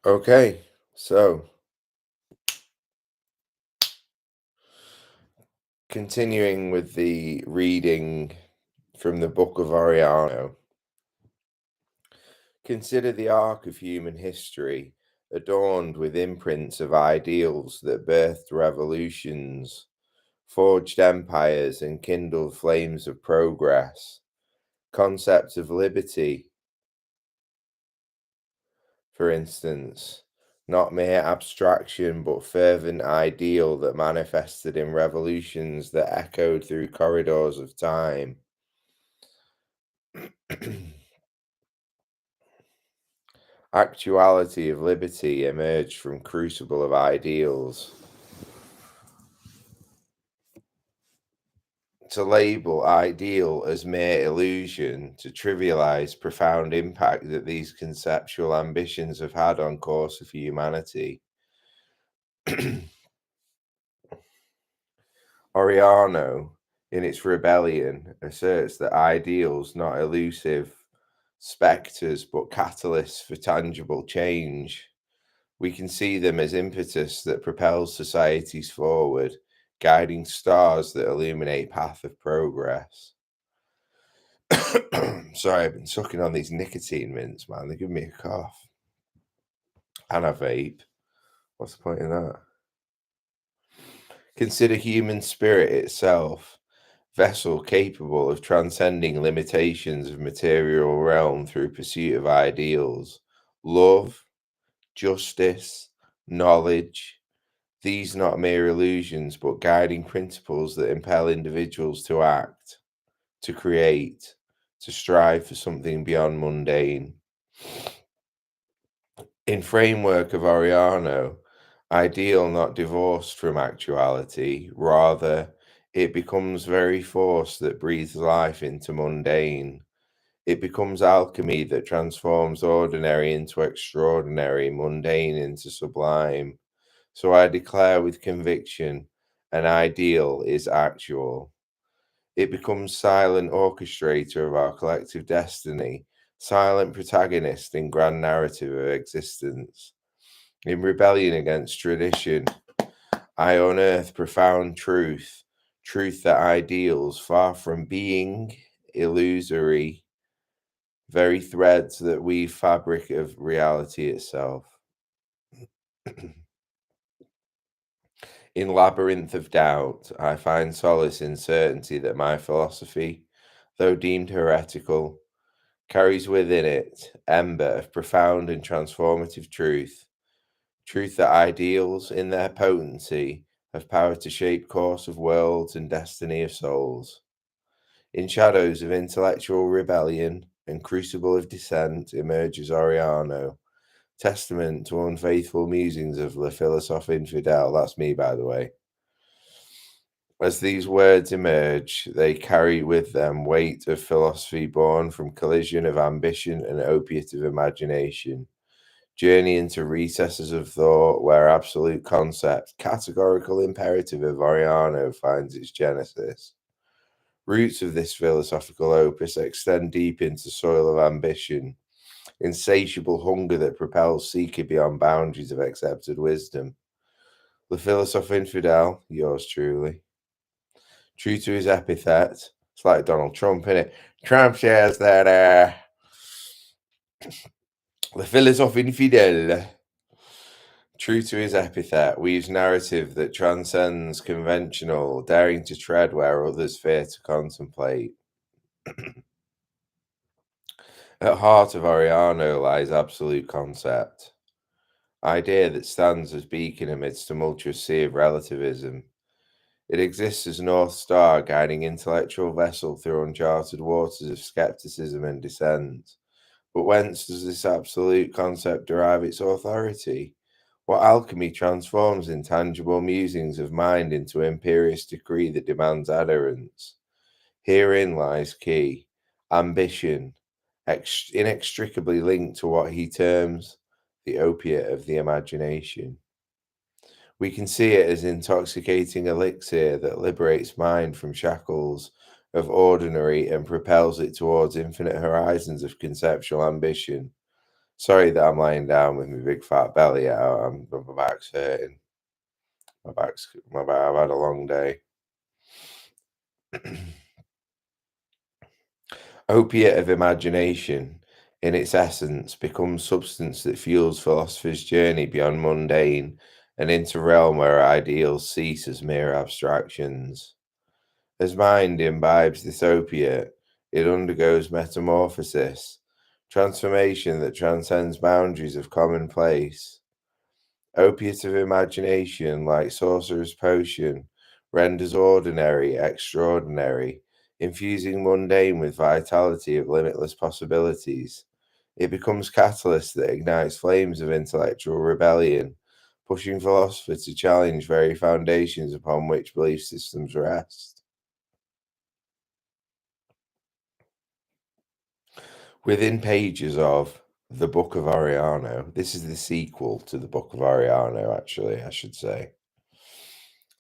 Okay, so continuing with the reading from the Book of Oriano, consider the arc of human history adorned with imprints of ideals that birthed revolutions, forged empires, and kindled flames of progress. Concept of liberty, for instance, not mere abstraction but fervent ideal that manifested in revolutions that echoed through corridors of time. Actuality of liberty emerged from crucible of ideals. To label ideal as mere illusion, to trivialize profound impact that these conceptual ambitions have had on course of humanity. Oriano, in its rebellion, asserts that ideals, not elusive spectres, but catalysts for tangible change. We can see them as impetus that propels societies forward, guiding stars that illuminate path of progress. Sorry, I've been sucking on these nicotine mints, man. They give me a cough. And I vape. What's the point in that? Consider human spirit itself, vessel capable of transcending limitations of material realm through pursuit of ideals, love, justice, knowledge. These not mere illusions, but guiding principles that impel individuals to act, to create, to strive for something beyond mundane. In framework of Oriano, ideal not divorced from actuality, rather, it becomes very force that breathes life into mundane. It becomes alchemy that transforms ordinary into extraordinary, mundane into sublime. So I declare with conviction, an ideal is actual. It becomes silent orchestrator of our collective destiny, silent protagonist in grand narrative of existence. In rebellion against tradition, I unearth profound truth, truth that ideals, far from being illusory, very threads that weave fabric of reality itself. In labyrinth of doubt, I find solace in certainty that my philosophy, though deemed heretical, carries within it ember of profound and transformative truth, truth that ideals, in their potency, have power to shape course of worlds and destiny of souls. In shadows of intellectual rebellion and crucible of dissent emerges Oriano, testament to unfaithful musings of the philosophe infidel. That's me, by the way. As these words emerge, they carry with them weight of philosophy born from collision of ambition and opiate of imagination. Journey into recesses of thought where absolute concept, categorical imperative of Oriano finds its genesis. Roots of this philosophical opus extend deep into soil of ambition, insatiable hunger that propels seeker beyond boundaries of accepted wisdom. The philosopher infidel, yours truly, true to his epithet, it's like Donald Trump, innit? Trump says that the philosopher infidel, true to his epithet, weaves narrative that transcends conventional, daring to tread where others fear to contemplate. At heart of Oriano lies absolute concept, idea that stands as beacon amidst tumultuous sea of relativism. It exists as North Star guiding intellectual vessel through uncharted waters of skepticism and dissent. But whence does this absolute concept derive its authority? What alchemy transforms intangible musings of mind into imperious decree that demands adherence? Herein lies key, ambition, inextricably linked to what he terms the opiate of the imagination. We can see it as intoxicating elixir that liberates mind from shackles of ordinary and propels it towards infinite horizons of conceptual ambition. Sorry that I'm lying down with my big fat belly out. My back's hurting. I've had a long day. Opiate of imagination, in its essence, becomes substance that fuels philosophy's journey beyond mundane and into realm where ideals cease as mere abstractions. As mind imbibes this opiate, it undergoes metamorphosis, transformation that transcends boundaries of commonplace. Opiate of imagination, like sorcerer's potion, renders ordinary extraordinary, infusing mundane with vitality of limitless possibilities. It becomes catalyst that ignites flames of intellectual rebellion, pushing philosophy to challenge very foundations upon which belief systems rest. Within pages of the Book of Oriano, this is the sequel to the Book of Oriano, actually, I should say.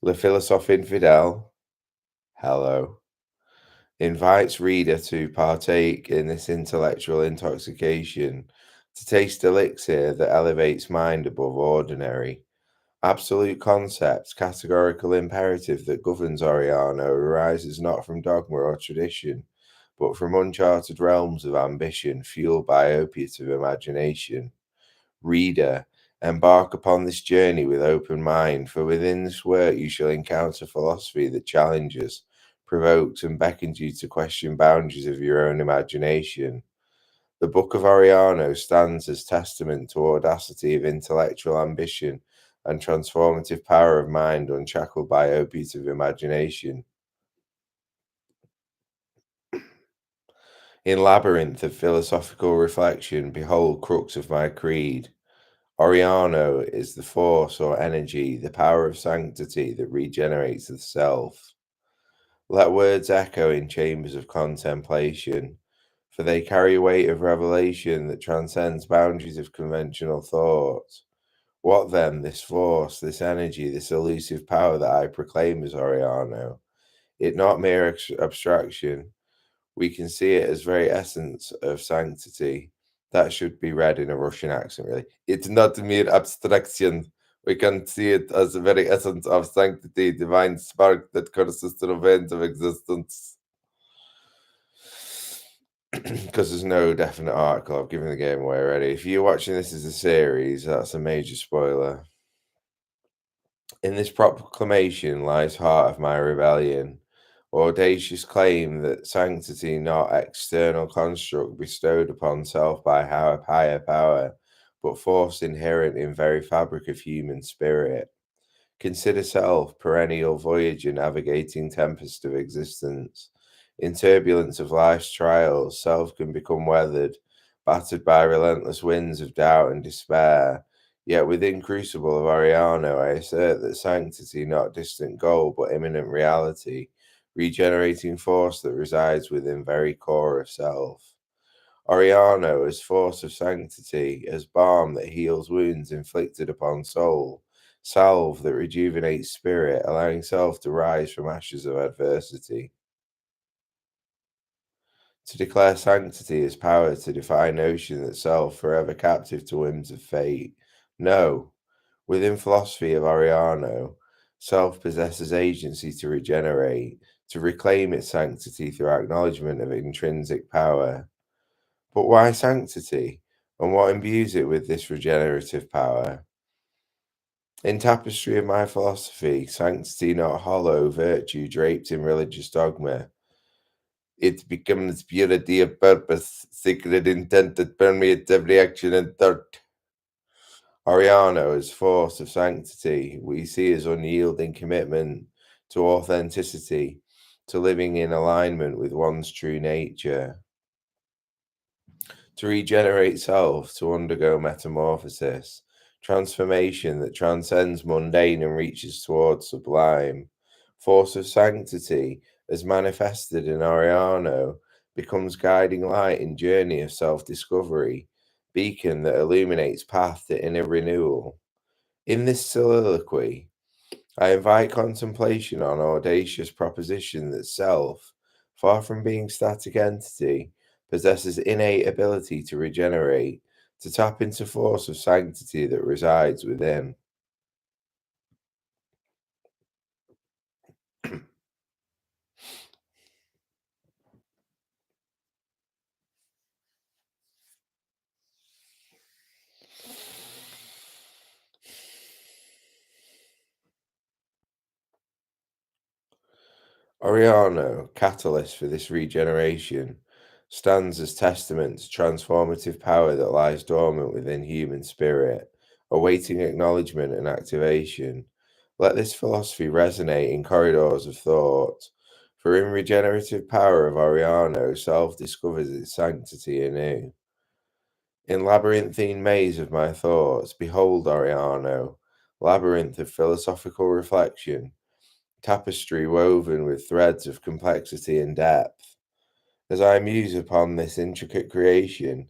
Le Philosophe Infidel, hello, invites reader to partake in this intellectual intoxication, to taste elixir that elevates mind above ordinary. Absolute concept, categorical imperative that governs Oriano arises not from dogma or tradition, but from uncharted realms of ambition fueled by opiate of imagination. Reader, embark upon this journey with open mind, for within this work you shall encounter philosophy that challenges, provokes, and beckons you to question boundaries of your own imagination. The Book of Oriano stands as testament to audacity of intellectual ambition and transformative power of mind unshackled by opiate of imagination. In labyrinth of philosophical reflection, behold crux of my creed. Oriano is the force or energy, the power of sanctity that regenerates the self. Let words echo in chambers of contemplation, for they carry weight of revelation that transcends boundaries of conventional thought. What then, this force, this energy, this elusive power that I proclaim as Oriano? It not mere abstraction. We can see it as very essence of sanctity. That should be read in a Russian accent, really. It's not mere abstraction. We can see it as the very essence of sanctity, divine spark that courses through the veins of existence. Because there's no definite article, I've given the game away already. If you're watching this as a series, that's a major spoiler. In this proclamation lies heart of my rebellion, audacious claim that sanctity not external construct bestowed upon self by higher power, but force inherent in very fabric of human spirit. Consider self, perennial voyager navigating tempest of existence. In turbulence of life's trials, self can become weathered, battered by relentless winds of doubt and despair. Yet within crucible of Oriano, I assert that sanctity not distant goal, but imminent reality, regenerating force that resides within very core of self. Oriano as force of sanctity, as balm that heals wounds inflicted upon soul, salve that rejuvenates spirit, allowing self to rise from ashes of adversity. To declare sanctity is power to defy notion that self forever captive to whims of fate. No, within philosophy of Oriano, self possesses agency to regenerate, to reclaim its sanctity through acknowledgement of intrinsic power. But why sanctity? And what imbues it with this regenerative power? In tapestry of my philosophy, sanctity not hollow virtue draped in religious dogma. It becomes purity of purpose, secret intent that permeates every action and thought. Oriano as force of sanctity, we see as unyielding commitment to authenticity, to living in alignment with one's true nature. To regenerate self, to undergo metamorphosis, transformation that transcends mundane and reaches towards sublime. Force of sanctity, as manifested in Oriano, becomes guiding light in journey of self-discovery, beacon that illuminates path to inner renewal. In this soliloquy, I invite contemplation on audacious proposition that self, far from being static entity, possesses innate ability to regenerate, to tap into force of sanctity that resides within. Oriano, catalyst for this regeneration, stands as testament to transformative power that lies dormant within human spirit, awaiting acknowledgement and activation. Let this philosophy resonate in corridors of thought, for in regenerative power of Oriano, self discovers its sanctity anew. In labyrinthine maze of my thoughts, behold Oriano, labyrinth of philosophical reflection, tapestry woven with threads of complexity and depth. As I muse upon this intricate creation,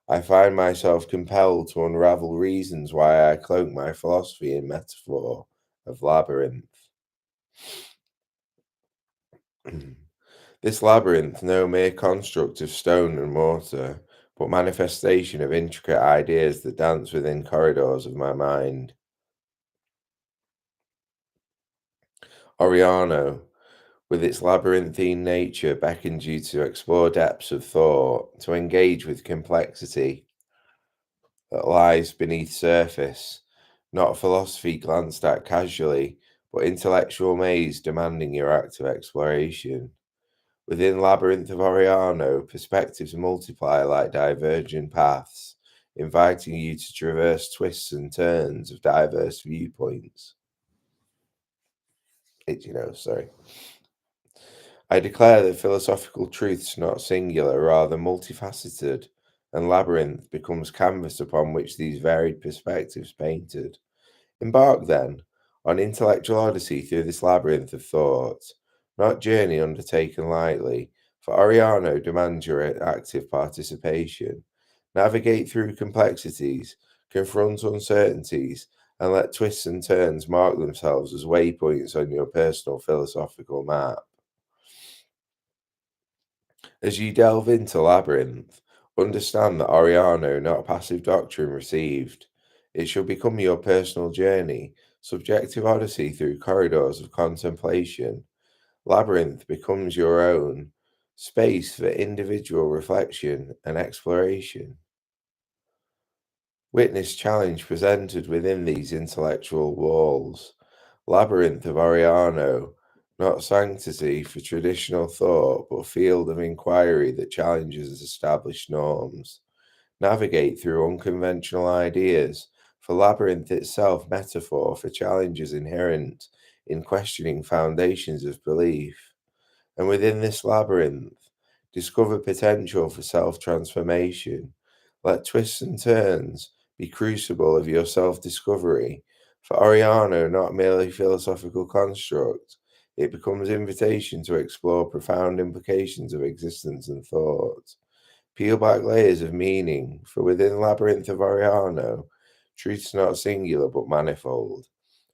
I find myself compelled to unravel reasons why I cloak my philosophy in metaphor of labyrinth. This labyrinth, no mere construct of stone and mortar, but manifestation of intricate ideas that dance within corridors of my mind. Oriano, with its labyrinthine nature, beckons you to explore depths of thought, to engage with complexity that lies beneath surface, not philosophy glanced at casually, but intellectual maze demanding your active exploration. Within Labyrinth of Oriano, perspectives multiply like divergent paths, inviting you to traverse twists and turns of diverse viewpoints. Sorry. I declare that philosophical truth's not singular, rather multifaceted, and Labyrinth becomes canvas upon which these varied perspectives painted. Embark, then, on intellectual odyssey through this labyrinth of thought, not journey undertaken lightly, for Oriano demands your active participation. Navigate through complexities, confront uncertainties, and let twists and turns mark themselves as waypoints on your personal philosophical map. As you delve into Labyrinth, understand that Oriano, not a passive doctrine received. It shall become your personal journey, subjective odyssey through corridors of contemplation. Labyrinth becomes your own space for individual reflection and exploration. Witness challenge presented within these intellectual walls. Labyrinth of Oriano, not sanctity for traditional thought, but field of inquiry that challenges established norms. Navigate through unconventional ideas, for labyrinth itself metaphor for challenges inherent in questioning foundations of belief. And within this labyrinth, discover potential for self transformation. Let twists and turns be crucible of your self discovery. For Oriano, not merely philosophical construct, it becomes invitation to explore profound implications of existence and thought. Peel back layers of meaning, for within labyrinth of Oriano, truth's not singular but manifold.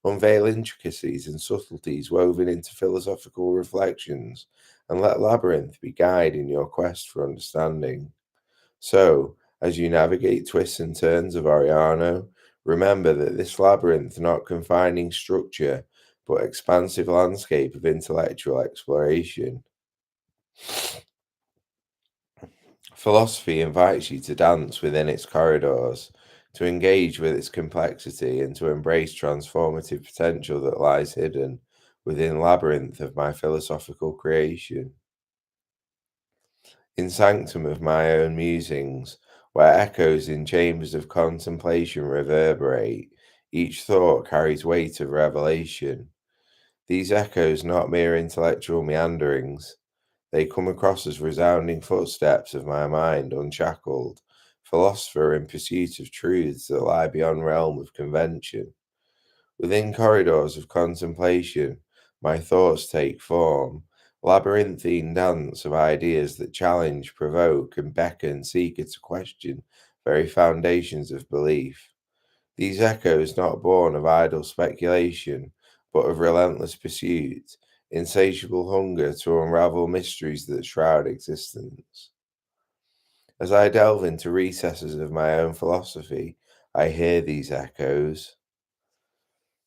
Unveil intricacies and subtleties woven into philosophical reflections, and let labyrinth be guide in your quest for understanding. So, as you navigate twists and turns of Oriano, remember that this labyrinth not confining structure, but expansive landscape of intellectual exploration. Philosophy invites you to dance within its corridors, to engage with its complexity, and to embrace transformative potential that lies hidden within labyrinth of my philosophical creation. In sanctum of my own musings, where echoes in chambers of contemplation reverberate, each thought carries weight of revelation. These echoes not mere intellectual meanderings, they come across as resounding footsteps of my mind unshackled, philosopher in pursuit of truths that lie beyond realm of convention. Within corridors of contemplation, my thoughts take form, labyrinthine dance of ideas that challenge, provoke, and beckon seeker to question very foundations of belief. These echoes not born of idle speculation, but of relentless pursuit, insatiable hunger to unravel mysteries that shroud existence. As I delve into recesses of my own philosophy, I hear these echoes,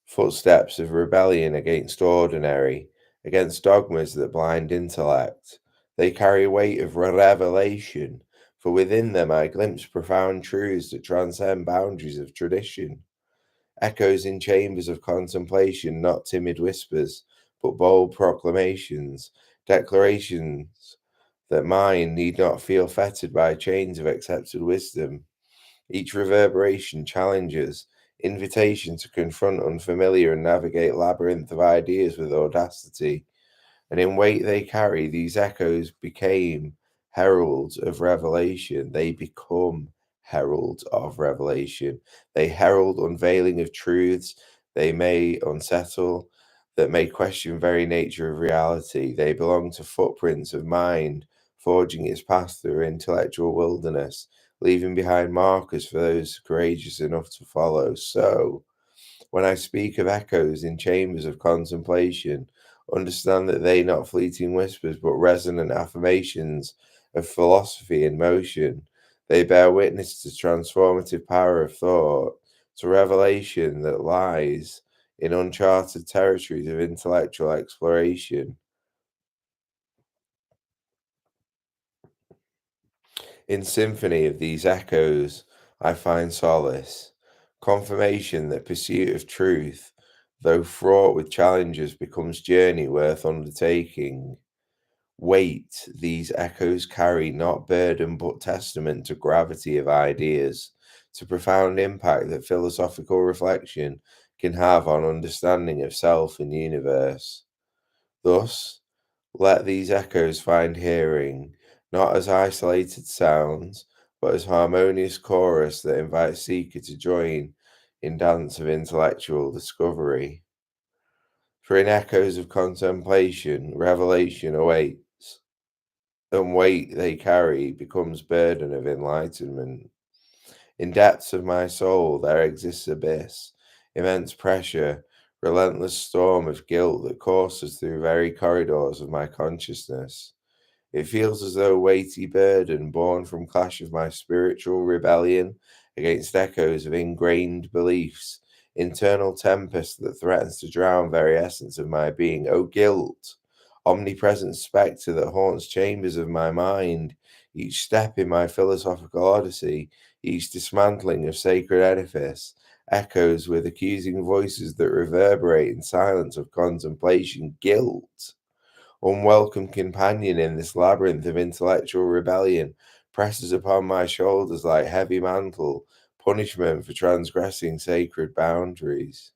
footsteps of rebellion against ordinary, against dogmas that blind intellect. They carry weight of revelation, for within them I glimpse profound truths that transcend boundaries of tradition. Echoes in chambers of contemplation, not timid whispers, but bold proclamations, declarations that mind need not feel fettered by chains of accepted wisdom. Each reverberation challenges, invitation to confront unfamiliar and navigate labyrinth of ideas with audacity, and in weight they carry, these echoes became heralds of revelation. They become heralds of revelation. They herald unveiling of truths they may unsettle, that may question very nature of reality. They belong to footprints of mind, forging its path through intellectual wilderness, leaving behind markers for those courageous enough to follow. So, when I speak of echoes in chambers of contemplation, understand that they not fleeting whispers, but resonant affirmations of philosophy in motion. They bear witness to transformative power of thought, to revelation that lies in uncharted territories of intellectual exploration. In symphony of these echoes, I find solace, confirmation that pursuit of truth, though fraught with challenges, becomes journey worth undertaking. Weight these echoes carry, not burden but testament to gravity of ideas, to profound impact that philosophical reflection can have on understanding of self and universe. Thus, let these echoes find hearing, not as isolated sounds, but as harmonious chorus that invites seeker to join in dance of intellectual discovery. For in echoes of contemplation, revelation awaits, and weight they carry becomes burden of enlightenment. In depths of my soul there exists abyss, immense pressure, relentless storm of guilt that courses through very corridors of my consciousness. It feels as though a weighty burden born from clash of my spiritual rebellion against echoes of ingrained beliefs, internal tempest that threatens to drown very essence of my being. O guilt, omnipresent spectre that haunts chambers of my mind, each step in my philosophical odyssey, each dismantling of sacred edifice, echoes with accusing voices that reverberate in silence of contemplation. Guilt, unwelcome companion in this labyrinth of intellectual rebellion, presses upon my shoulders like heavy mantle, punishment for transgressing sacred boundaries.